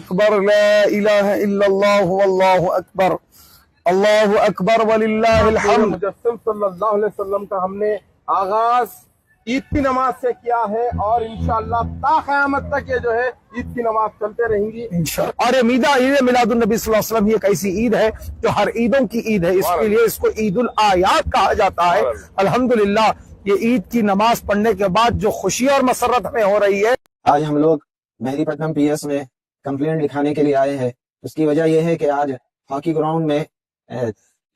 اکبر لا الہ الا اللہ واللہ اکبر اللہ اکبر وللہ الحمد۔ مجسم صلی اللہ علیہ وسلم کا ہم نے آغاز عید کی نماز سے کیا ہے اور انشاءاللہ تا قیامت تک یہ جو ہے عید کی نماز چلتے رہیں گی انشاءاللہ۔ اور عید میلاد النبی صلی اللہ علیہ وسلم یہ ایک ایسی عید ہے جو ہر عیدوں کی عید ہے، اس کے لیے اس کو عید الاعیاد کہا جاتا ہے۔ الحمدللہ یہ عید کی نماز پڑھنے کے بعد جو خوشی اور مسرت ہمیں ہو رہی ہے۔ آج ہم لوگ مہدی پٹنم پی ایس میں کمپلینٹ لکھانے کے لیے آئے ہیں۔ اس کی وجہ یہ ہے کہ آج ہاکی گراؤنڈ میں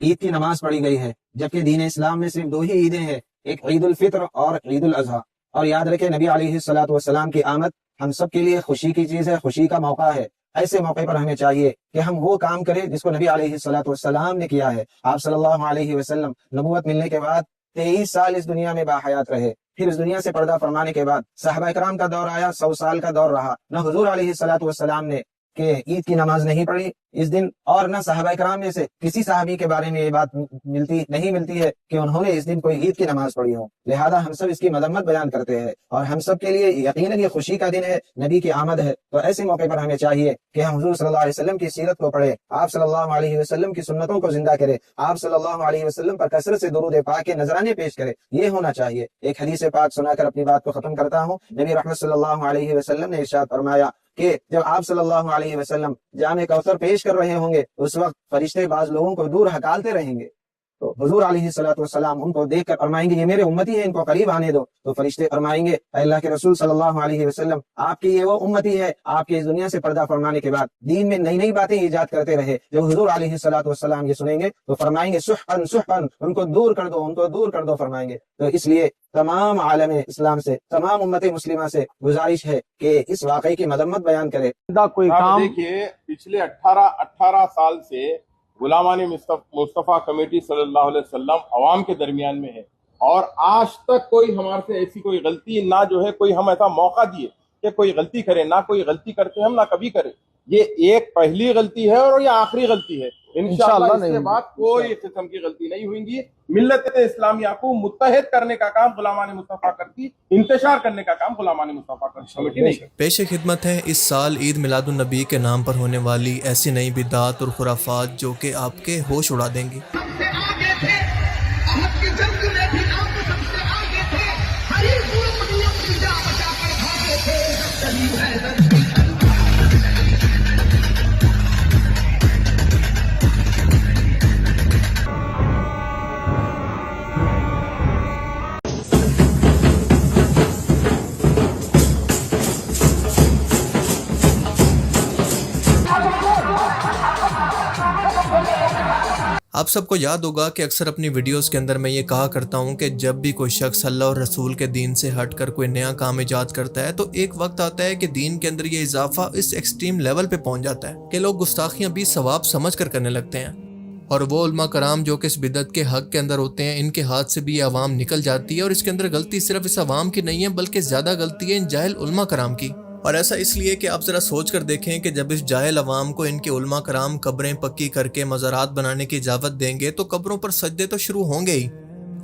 عید کی نماز پڑھی گئی ہے، جبکہ دین اسلام میں صرف دو ہی عیدیں ہیں، ایک عید الفطر اور عید الاضحیٰ۔ اور یاد رکھیں نبی علیہ الصلوۃ والسلام کی آمد ہم سب کے لیے خوشی کی چیز ہے، خوشی کا موقع ہے۔ ایسے موقع پر ہمیں چاہیے کہ ہم وہ کام کریں جس کو نبی علیہ الصلوۃ والسلام نے کیا ہے۔ آپ صلی اللہ علیہ وسلم نبوت ملنے کے بعد 23 سال اس دنیا میں باحیات رہے، پھر اس دنیا سے پردہ فرمانے کے بعد صحابہ کرام کا دور آیا، 100 سال کا دور رہا، نہ حضور علیہ الصلوۃ والسلام نے کہ عید کی نماز نہیں پڑھی اس دن، اور نہ صحابہ کرام میں سے کسی صحابی کے بارے میں یہ بات نہیں ملتی ہے کہ انہوں نے اس دن کوئی عید کی نماز پڑھی ہو۔ لہذا ہم سب اس کی مذمت بیان کرتے ہیں، اور ہم سب کے لیے یقیناً یہ خوشی کا دن ہے، نبی کی آمد ہے۔ تو ایسے موقع پر ہمیں چاہیے کہ ہم حضور صلی اللہ علیہ وسلم کی سیرت کو پڑھیں، آپ صلی اللہ علیہ وسلم کی سنتوں کو زندہ کریں، آپ صلی اللہ علیہ وسلم پر کثرت سے درود پاک کے نذرانے پیش کریں، یہ ہونا چاہیے۔ ایک حدیث پاک سنا کر اپنی بات کو ختم کرتا ہوں۔ نبی رحمت صلی اللہ علیہ وسلم نے ارشاد فرمایا کہ جب آپ صلی اللہ علیہ وسلم جام کوثر پیش کر رہے ہوں گے اس وقت فرشتے بعض لوگوں کو دور ہکالتے رہیں گے، تو حضور علیہ الصلوۃ والسلام ان کو دیکھ کر فرمائیں گے یہ میرے امتی ہیں، ان کو قریب آنے دو۔ تو فرشتے فرمائیں گے اے اللہ کے رسول صلی اللہ علیہ وسلم، آپ کی یہ وہ امتی ہے آپ کے اس دنیا سے پردہ فرمانے کے بعد دین میں نئی نئی باتیں ایجاد کرتے رہے۔ جب حضور علیہ الصلوۃ والسلام یہ سنیں گے تو فرمائیں گے سحقاً سحقاً، ان کو دور کر دو، ان کو دور کر دو فرمائیں گے۔ تو اس لیے تمام عالم اسلام سے، تمام امت مسلمہ سے گزارش ہے کہ اس واقعے کی مذمت بیان کرے۔ کوئی کام دیکھیے پچھلے 18 سال سے غلامان مصطفیٰ کمیٹی صلی اللہ علیہ وسلم عوام کے درمیان میں ہے، اور آج تک کوئی ہمارے سے ایسی کوئی غلطی نہ جو ہے کوئی ہم ایسا موقع دیے کہ کوئی غلطی کرے، نہ کوئی غلطی کرتے ہم نہ کبھی کرے۔ یہ ایک پہلی غلطی ہے اور یہ آخری غلطی ہے، انشاءاللہ اس کے بعد کوئی قسم کی غلطی نہیں ہوئیں گی۔ ملت اسلامیہ کو متحد کرنے کا کام غلامان مصطفیٰ کرتی، انتشار کرنے کا کام غلامان مصطفیٰ کمیٹی نہیں کرتی۔ پیش خدمت ہے اس سال عید میلاد النبی کے نام پر ہونے والی ایسی نئی بدعات اور خرافات جو کہ آپ کے ہوش اڑا دیں گی۔ آپ سب کو یاد ہوگا کہ اکثر اپنی ویڈیوز کے اندر میں یہ کہا کرتا ہوں کہ جب بھی کوئی شخص اللہ اور رسول کے دین سے ہٹ کر کوئی نیا کام ایجاد کرتا ہے تو ایک وقت آتا ہے کہ دین کے اندر یہ اضافہ اس ایکسٹریم لیول پہ پہنچ جاتا ہے کہ لوگ گستاخیاں بھی ثواب سمجھ کر کرنے لگتے ہیں، اور وہ علماء کرام جو کہ اس بدعت کے حق کے اندر ہوتے ہیں ان کے ہاتھ سے بھی یہ عوام نکل جاتی ہے، اور اس کے اندر غلطی صرف اس عوام کی نہیں ہے بلکہ زیادہ غلطی ہے ان جاہل علماء کرام کی۔ اور ایسا اس لیے کہ آپ ذرا سوچ کر دیکھیں کہ جب اس جاہل عوام کو ان کے علماء کرام قبریں پکی کر کے مزارات بنانے کی اجازت دیں گے تو قبروں پر سجدے تو شروع ہوں گے ہی۔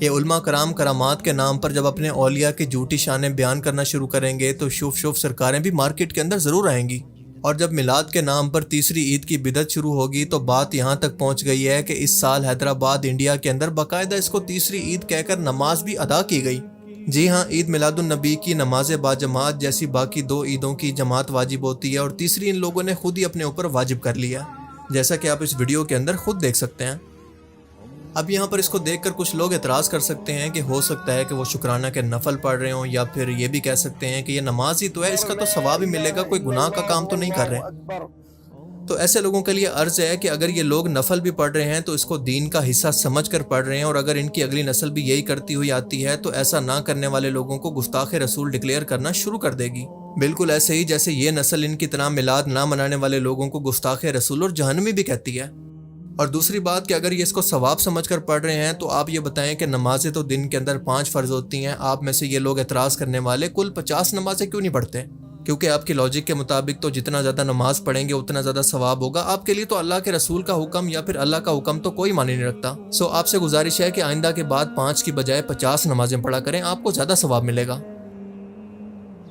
یہ علماء کرام کرامات کے نام پر جب اپنے اولیاء کی جھوٹی شانیں بیان کرنا شروع کریں گے تو شوف سرکاریں بھی مارکیٹ کے اندر ضرور آئیں گی، اور جب میلاد کے نام پر تیسری عید کی بدعت شروع ہوگی تو بات یہاں تک پہنچ گئی ہے کہ اس سال حیدرآباد انڈیا کے اندر باقاعدہ اس کو تیسری عید کہہ کر نماز بھی ادا کی گئی۔ جی ہاں، عید میلاد النبی کی نماز باجماعت جیسی باقی دو عیدوں کی جماعت واجب ہوتی ہے، اور تیسری ان لوگوں نے خود ہی اپنے اوپر واجب کر لیا، جیسا کہ آپ اس ویڈیو کے اندر خود دیکھ سکتے ہیں۔ اب یہاں پر اس کو دیکھ کر کچھ لوگ اعتراض کر سکتے ہیں کہ ہو سکتا ہے کہ وہ شکرانہ کے نفل پڑھ رہے ہوں، یا پھر یہ بھی کہہ سکتے ہیں کہ یہ نماز ہی تو ہے، اس کا تو ثواب ہی ملے گا، کوئی گناہ کا کام تو نہیں کر رہے۔ تو ایسے لوگوں کے لیے عرض ہے کہ اگر یہ لوگ نفل بھی پڑھ رہے ہیں تو اس کو دین کا حصہ سمجھ کر پڑھ رہے ہیں، اور اگر ان کی اگلی نسل بھی یہی کرتی ہوئی آتی ہے تو ایسا نہ کرنے والے لوگوں کو گستاخ رسول ڈکلیئر کرنا شروع کر دے گی، بالکل ایسے ہی جیسے یہ نسل ان کی طرح میلاد نہ منانے والے لوگوں کو گستاخ رسول اور جہنمی بھی کہتی ہے۔ اور دوسری بات کہ اگر یہ اس کو ثواب سمجھ کر پڑھ رہے ہیں تو آپ یہ بتائیں کہ نمازیں تو دن کے اندر 5 فرض ہوتی ہیں، آپ میں سے یہ لوگ اعتراض کرنے والے کل 50 نمازیں کیوں نہیں پڑھتے؟ کیونکہ آپ کی لاجک کے مطابق تو جتنا زیادہ نماز پڑھیں گے اتنا زیادہ ثواب ہوگا. آپ کے لیے تو اللہ کے رسول کا حکم یا پھر اللہ کا حکم تو کوئی معنی نہیں رکھتا. سو آپ سے گزارش ہے کہ آئندہ کے بعد 5 کی بجائے 50 نمازیں پڑھا کریں, آپ کو زیادہ ثواب ملے گا.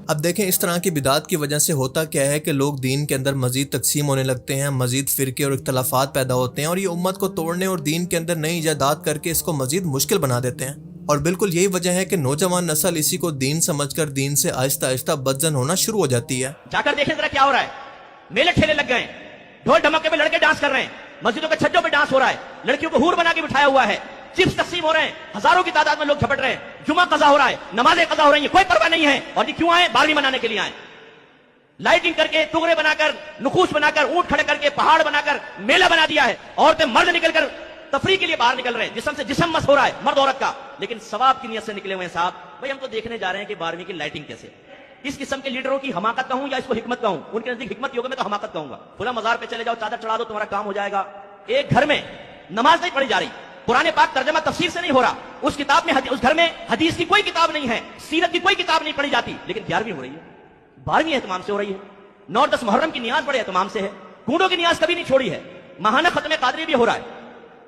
اب دیکھیں اس طرح کی بدعات کی وجہ سے ہوتا کیا ہے کہ لوگ دین کے اندر مزید تقسیم ہونے لگتے ہیں, مزید فرقے اور اختلافات پیدا ہوتے ہیں, اور یہ امت کو توڑنے اور دین کے اندر نئی ایجادات کر کے اس کو مزید مشکل بنا دیتے ہیں. اور بالکل یہی وجہ ہے کہ نوجوان نسل اسی کو دین سمجھ کر دین سے آہستہ آہستہ بدزن ہونا شروع ہو جاتی ہے. جا کر دیکھیں ذرا کیا ہو رہا ہے. میلے ٹھیلے لگ گئے, ڈھول ڈھمکے پہ لڑکے ڈانس کر رہے ہیں, مسجدوں کے چھجوں پہ ڈانس ہو رہا ہے, لڑکیوں کو حور بنا کے بٹھایا ہوا ہے, چپس تقسیم ہو رہے ہیں, ہزاروں کی تعداد میں لوگ جھپٹ رہے ہیں, جمعہ قضا ہو رہا ہے, نمازیں قضا ہو رہی ہیں, کوئی پرواہ نہیں ہے. اور یہ کیوں آئے؟ 12ویں منانے کے لیے آئے. لائٹنگ کر کے, ٹکڑے بنا کر, نخوش بنا کر, اونٹ کھڑے کر کے, پہاڑ بنا کر میلہ بنا دیا ہے. عورتیں مرد نکل کر تفریح کے لیے باہر نکل رہے ہیں, جسم سے جسم مس ہو رہا ہے مرد عورت کا, لیکن ثواب کی نیت سے نکلے ہوئے ہیں. صاحب بھائی ہم تو دیکھنے جا رہے ہیں کہ 12ویں کی لائٹنگ کیسے. اس قسم کے لیڈروں کی حماقت کہوں یا اس کو حکمت کہوں؟ ان کے نزدیک حکمت ہوگا, میں تو حماقت کہوں گا. کھلا مزار پہ چلے جاؤ, چادر چڑھا دو, تمہارا کام ہو جائے گا. ایک گھر میں نماز نہیں پڑھی جا رہی, قرآن پاک ترجمہ تفسیر سے نہیں ہو رہا, اس کتاب میں اس گھر میں حدیث کی کوئی کتاب نہیں ہے, سیرت کی کوئی کتاب نہیں پڑھی جاتی, لیکن 11ویں ہو رہی ہے, 12ویں اہتمام سے ہو رہی ہے. 9-10 محرم کی نیاز بڑے اہتمام سے ہے, گونڈوں کی نیاز کبھی نہیں چھوڑی ہے, ماہانہ ختم قادری بھی ہو رہا ہے,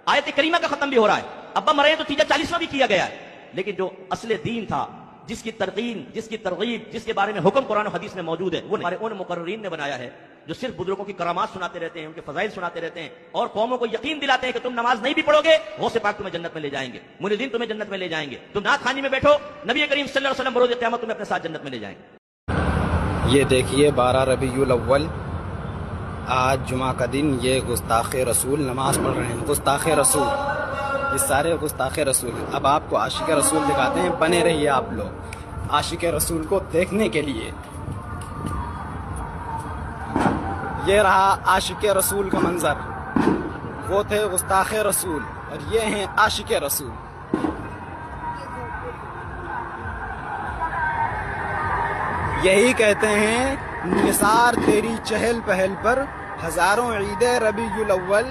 آیت کریمہ کا ختم بھی ہو رہا ہے, ابا مرے تو تیجا 40واں بھی کیا گیا ہے. لیکن جو اصل دین تھا, جس کی ترقین, جس کی ترغیب, جس کے بارے میں حکم قرآن و حدیث میں موجود ہے, وہ ہمارے ان مقررین نے بنایا ہے جو صرف بزرگوں کی کرامات سناتے رہتے ہیں, ان کے فضائل سناتے رہتے ہیں, اور قوموں کو یقین دلاتے ہیں کہ تم نماز نہیں بھی پڑھو گے, غوث پاک تمہیں جنت میں لے جائیں گے, منیدین تمہیں جنت میں لے جائیں گے, تم نعت خوانی میں بیٹھو, نبی کریم صلی اللہ علیہ وسلم بروز قیامت تمہیں اپنے ساتھ جنت میں لے جائیں گے. یہ دیکھیے 12 ربیع الاول, آج جمعہ کا دن, یہ گستاخ رسول نماز پڑھ رہے ہیں. گستاخ رسول, یہ سارے گستاخ رسول ہیں. اب آپ کو عاشق رسول دکھاتے ہیں, بنے رہیے آپ لوگ عاشق رسول کو دیکھنے کے لیے. یہ رہا عاشق رسول کا منظر, وہ تھے گستاخ رسول اور یہ ہیں عاشق رسول. یہی کہتے ہیں نثار تیری چہل پہل پر, ہزاروں عید ربیع الاول,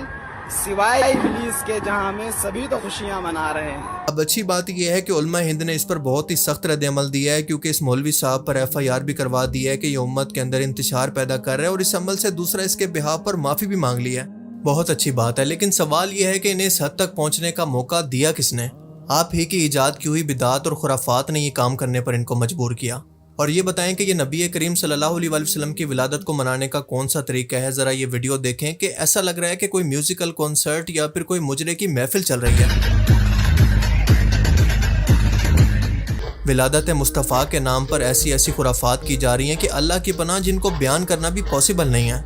سوائے ابلیس کے جہاں میں سبھی تو خوشیاں منا رہے ہیں. اب اچھی بات یہ ہے کہ علماء ہند نے اس پر بہت ہی سخت رد عمل دیا ہے, کیونکہ اس مولوی صاحب پر FIR بھی کروا دیا ہے کہ یہ امت کے اندر انتشار پیدا کر رہا ہے, اور اس عمل سے دوسرا اس کے بہاف پر معافی بھی مانگ لی ہے. بہت اچھی بات ہے, لیکن سوال یہ ہے کہ انہیں اس حد تک پہنچنے کا موقع دیا کس نے؟ آپ ہی کی ایجاد کی ہوئی بدعات اور خرافات نے یہ کام کرنے پر ان کو مجبور کیا. اور یہ بتائیں کہ یہ نبی کریم صلی اللہ علیہ وسلم کی ولادت کو منانے کا کون سا طریقہ ہے؟ ذرا یہ ویڈیو دیکھیں کہ ایسا لگ رہا ہے کہ کوئی میوزیکل کنسرٹ یا پھر کوئی مجرے کی محفل چل رہی ہے. ولادت مصطفیٰ کے نام پر ایسی خرافات کی جا رہی ہیں کہ اللہ کی پناہ جن کو بیان کرنا بھی پاسبل نہیں ہے.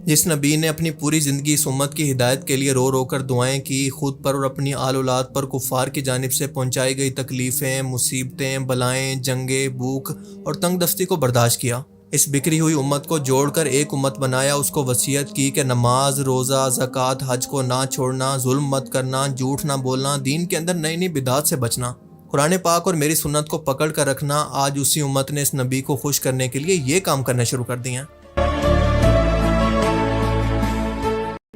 جس نبی نے اپنی پوری زندگی اس امت کی ہدایت کے لیے رو رو کر دعائیں کی, خود پر اور اپنی آل اولاد پر کفار کی جانب سے پہنچائی گئی تکلیفیں, مصیبتیں, بلائیں, جنگیں, بھوک اور تنگ دستی کو برداشت کیا, اس بکھری ہوئی امت کو جوڑ کر ایک امت بنایا, اس کو وصیت کی کہ نماز, روزہ, زکوٰۃ, حج کو نہ چھوڑنا, ظلم مت کرنا, جھوٹ نہ بولنا, دین کے اندر نئی نئی بدعات سے بچنا, قرآن پاک اور میری سنت کو پکڑ کر رکھنا. آج اسی امت نے اس نبی کو خوش کرنے کے لیے یہ کام کرنا شروع کر دیے ہیں.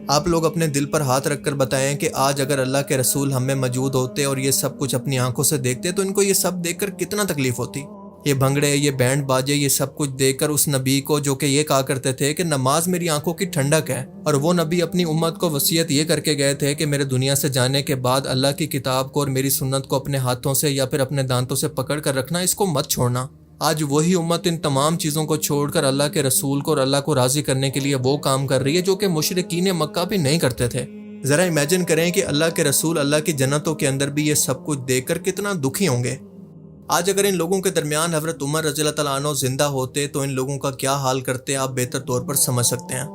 آپ لوگ اپنے دل پر ہاتھ رکھ کر بتائیں کہ آج اگر اللہ کے رسول ہم میں موجود ہوتے اور یہ سب کچھ اپنی آنکھوں سے دیکھتے تو ان کو یہ سب دیکھ کر کتنا تکلیف ہوتی. یہ بھنگڑے, یہ بینڈ باجے, یہ سب کچھ دیکھ کر اس نبی کو جو کہ یہ کہا کرتے تھے کہ نماز میری آنکھوں کی ٹھنڈک ہے, اور وہ نبی اپنی امت کو وصیت یہ کر کے گئے تھے کہ میرے دنیا سے جانے کے بعد اللہ کی کتاب کو اور میری سنت کو اپنے ہاتھوں سے یا پھر اپنے دانتوں سے پکڑ کر رکھنا, اس کو مت چھوڑنا. آج وہی امت ان تمام چیزوں کو چھوڑ کر اللہ کے رسول کو اور اللہ کو راضی کرنے کے لیے وہ کام کر رہی ہے جو کہ مشرکین مکہ بھی نہیں کرتے تھے. ذرا امیجن کریں کہ اللہ کے رسول اللہ کی جنتوں کے اندر بھی یہ سب کچھ دیکھ کر کتنا دکھی ہوں گے. آج اگر ان لوگوں کے درمیان حضرت عمر رضی اللہ تعالیٰ عنہ زندہ ہوتے تو ان لوگوں کا کیا حال کرتے آپ بہتر طور پر سمجھ سکتے ہیں.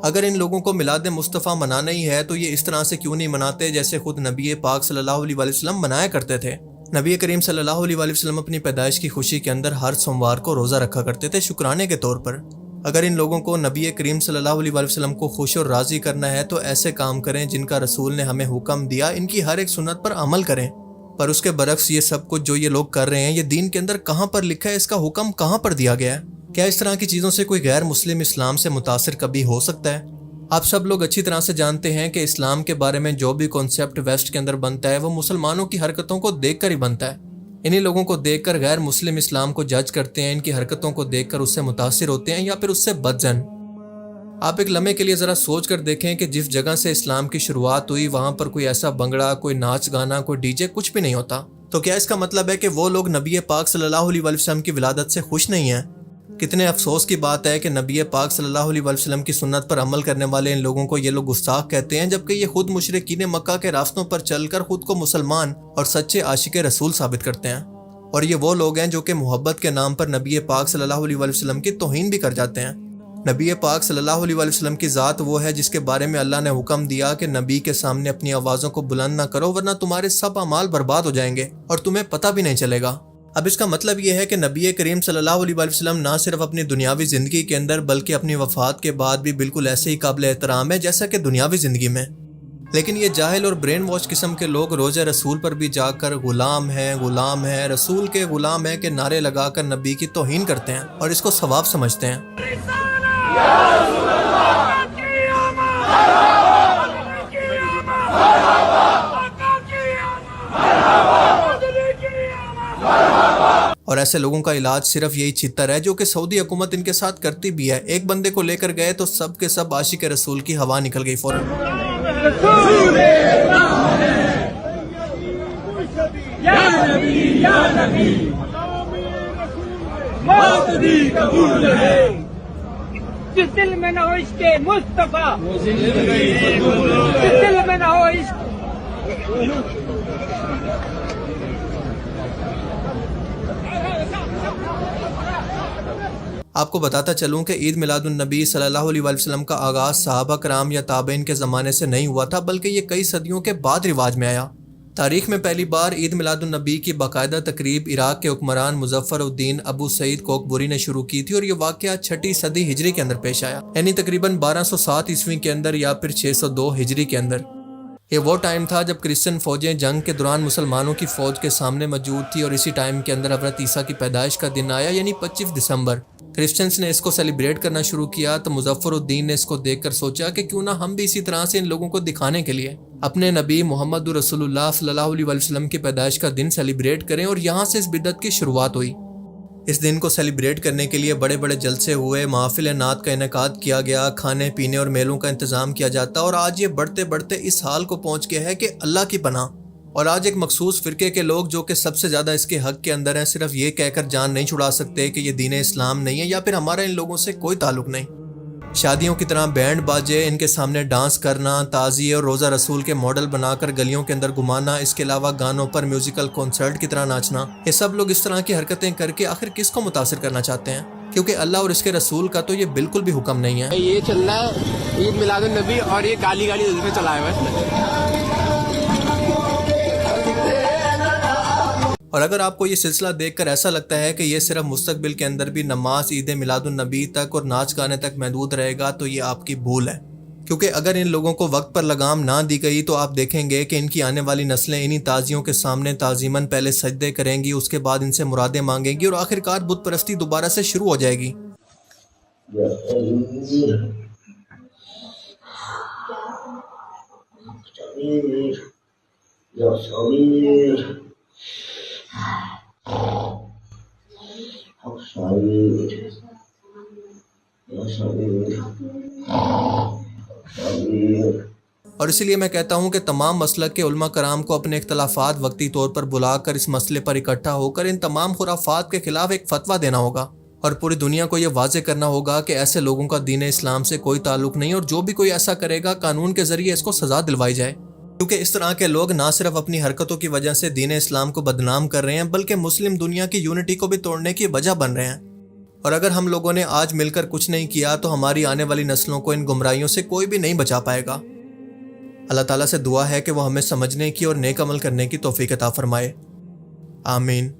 اگر ان لوگوں کو میلاد مصطفیٰ منانا ہی ہے تو یہ اس طرح سے کیوں نہیں مناتے جیسے خود نبی پاک صلی اللہ علیہ وسلم منایا کرتے تھے. نبی کریم صلی اللہ علیہ وسلم اپنی پیدائش کی خوشی کے اندر ہر سوموار کو روزہ رکھا کرتے تھے شکرانے کے طور پر. اگر ان لوگوں کو نبی کریم صلی اللہ علیہ وسلم کو خوش اور راضی کرنا ہے تو ایسے کام کریں جن کا رسول نے ہمیں حکم دیا, ان کی ہر ایک سنت پر عمل کریں. پر اس کے برعکس یہ سب کچھ جو یہ لوگ کر رہے ہیں یہ دین کے اندر کہاں پر لکھا ہے, اس کا حکم کہاں پر دیا گیا ہے؟ کیا اس طرح کی چیزوں سے کوئی غیر مسلم اسلام سے متاثر کبھی ہو سکتا ہے؟ آپ سب لوگ اچھی طرح سے جانتے ہیں کہ اسلام کے بارے میں جو بھی کانسیپٹ ویسٹ کے اندر بنتا ہے وہ مسلمانوں کی حرکتوں کو دیکھ کر ہی بنتا ہے. انہی لوگوں کو دیکھ کر غیر مسلم اسلام کو جج کرتے ہیں، ان کی حرکتوں کو دیکھ کر اس سے متاثر ہوتے ہیں یا پھر اس سے بدظن۔ آپ ایک لمحے کے لیے ذرا سوچ کر دیکھیں کہ جس جگہ سے اسلام کی شروعات ہوئی وہاں پر کوئی ایسا بنگڑا، کوئی ناچ گانا، کوئی ڈی جے کچھ بھی نہیں ہوتا۔ تو کیا اس کا مطلب ہے کہ وہ لوگ نبی پاک صلی اللہ علیہ وسلم کی ولادت سے خوش نہیں ہیں؟ کتنے افسوس کی بات ہے کہ نبی پاک صلی اللہ علیہ وسلم کی سنت پر عمل کرنے والے ان لوگوں کو یہ لوگ گستاخ کہتے ہیں، جبکہ یہ خود مشرکین مکہ کے راستوں پر چل کر خود کو مسلمان اور سچے عاشق رسول ثابت کرتے ہیں، اور یہ وہ لوگ ہیں جو کہ محبت کے نام پر نبی پاک صلی اللہ علیہ وسلم کی توہین بھی کر جاتے ہیں۔ نبی پاک صلی اللہ علیہ وسلم کی ذات وہ ہے جس کے بارے میں اللہ نے حکم دیا کہ نبی کے سامنے اپنی آوازوں کو بلند نہ کرو ورنہ تمہارے سب اعمال برباد ہو جائیں گے اور تمہیں پتہ بھی نہیں چلے گا۔ اب اس کا مطلب یہ ہے کہ نبی کریم صلی اللہ علیہ وسلم نہ صرف اپنی دنیاوی زندگی کے اندر بلکہ اپنی وفات کے بعد بھی بالکل ایسے ہی قابل احترام ہے جیسا کہ دنیاوی زندگی میں۔ لیکن یہ جاہل اور برین واش قسم کے لوگ روزہ رسول پر بھی جا کر غلام ہے رسول کے غلام ہے کہ نعرے لگا کر نبی کی توہین کرتے ہیں اور اس کو ثواب سمجھتے ہیں۔ اور ایسے لوگوں کا علاج صرف یہی چھتر ہے جو کہ سعودی حکومت ان کے ساتھ کرتی بھی ہے۔ ایک بندے کو لے کر گئے تو سب کے سب عاشق رسول کی ہوا نکل گئی فوراً۔ جس دل میں نہ ہو عشق مصطفیٰ، جس دل میں نہ ہو عشق۔ آپ کو بتاتا چلوں کہ عید میلاد النبی صلی اللہ علیہ وسلم کا آغاز صحابہ کرام یا تابعین کے زمانے سے نہیں ہوا تھا، بلکہ یہ کئی صدیوں کے بعد رواج میں آیا۔ تاریخ میں پہلی بار عید میلاد النبی کی باقاعدہ تقریب عراق کے حکمران مظفر الدین ابو سعید کوکبری نے شروع کی تھی، اور یہ واقعہ 6 صدی ہجری کے اندر پیش آیا، یعنی تقریباً 1207 عیسوی کے اندر یا پھر 602 ہجری کے اندر۔ یہ وہ ٹائم تھا جب کرسچن فوجیں جنگ کے دوران مسلمانوں کی فوج کے سامنے موجود تھی، اور اسی ٹائم کے اندر حضرت عیسیٰ کی پیدائش کا دن آیا، یعنی 25 دسمبر۔ کرسچنز نے اس کو سیلیبریٹ کرنا شروع کیا تو مظفر الدین نے اس کو دیکھ کر سوچا کہ کیوں نہ ہم بھی اسی طرح سے ان لوگوں کو دکھانے کے لیے اپنے نبی محمد رسول اللہ صلی اللہ علیہ وسلم کی پیدائش کا دن سیلیبریٹ کریں، اور یہاں سے اس بدعت کی شروعات ہوئی۔ اس دن کو سیلیبریٹ کرنے کے لیے بڑے بڑے جلسے ہوئے، محافل نعت کا انعقاد کیا گیا، کھانے پینے اور میلوں کا انتظام کیا جاتا، اور آج یہ بڑھتے بڑھتے اس حال کو پہنچ گیا ہے کہ اللہ کی پناہ، اور آج ایک مخصوص فرقے کے لوگ جو کہ سب سے زیادہ اس کے حق کے اندر ہیں، صرف یہ کہہ کر جان نہیں چھڑا سکتے کہ یہ دین اسلام نہیں ہے یا پھر ہمارا ان لوگوں سے کوئی تعلق نہیں۔ شادیوں کی طرح بینڈ باجے، ان کے سامنے ڈانس کرنا، تعزیے اور روزہ رسول کے ماڈل بنا کر گلیوں کے اندر گھمانا، اس کے علاوہ گانوں پر میوزیکل کنسرٹ کی طرح ناچنا، یہ سب لوگ اس طرح کی حرکتیں کر کے آخر کس کو متاثر کرنا چاہتے ہیں؟ کیونکہ اللہ اور اس کے رسول کا تو یہ بالکل بھی حکم نہیں ہے۔ یہ چل رہا ہے عید میلاد النبی اور یہ گالی دل میں چلا ہے۔ اور اگر آپ کو یہ سلسلہ دیکھ کر ایسا لگتا ہے کہ یہ صرف مستقبل کے اندر بھی نماز عید میلاد النبی تک اور ناچ گانے تک محدود رہے گا تو یہ آپ کی بھول ہے، کیونکہ اگر ان لوگوں کو وقت پر لگام نہ دی گئی تو آپ دیکھیں گے کہ ان کی آنے والی نسلیں انہی تازیوں کے سامنے تعظیماً پہلے سجدے کریں گی، اس کے بعد ان سے مرادیں مانگیں گی، اور آخرکار بت پرستی دوبارہ سے شروع ہو جائے گی۔ اور اسی لیے میں کہتا ہوں کہ تمام مسلک کے علماء کرام کو اپنے اختلافات وقتی طور پر بلا کر اس مسئلے پر اکٹھا ہو کر ان تمام خرافات کے خلاف ایک فتویٰ دینا ہوگا، اور پوری دنیا کو یہ واضح کرنا ہوگا کہ ایسے لوگوں کا دین اسلام سے کوئی تعلق نہیں، اور جو بھی کوئی ایسا کرے گا قانون کے ذریعے اس کو سزا دلوائی جائے، کیونکہ اس طرح کے لوگ نہ صرف اپنی حرکتوں کی وجہ سے دین اسلام کو بدنام کر رہے ہیں بلکہ مسلم دنیا کی یونٹی کو بھی توڑنے کی وجہ بن رہے ہیں۔ اور اگر ہم لوگوں نے آج مل کر کچھ نہیں کیا تو ہماری آنے والی نسلوں کو ان گمراہیوں سے کوئی بھی نہیں بچا پائے گا۔ اللہ تعالیٰ سے دعا ہے کہ وہ ہمیں سمجھنے کی اور نیک عمل کرنے کی توفیق عطا فرمائے، آمین۔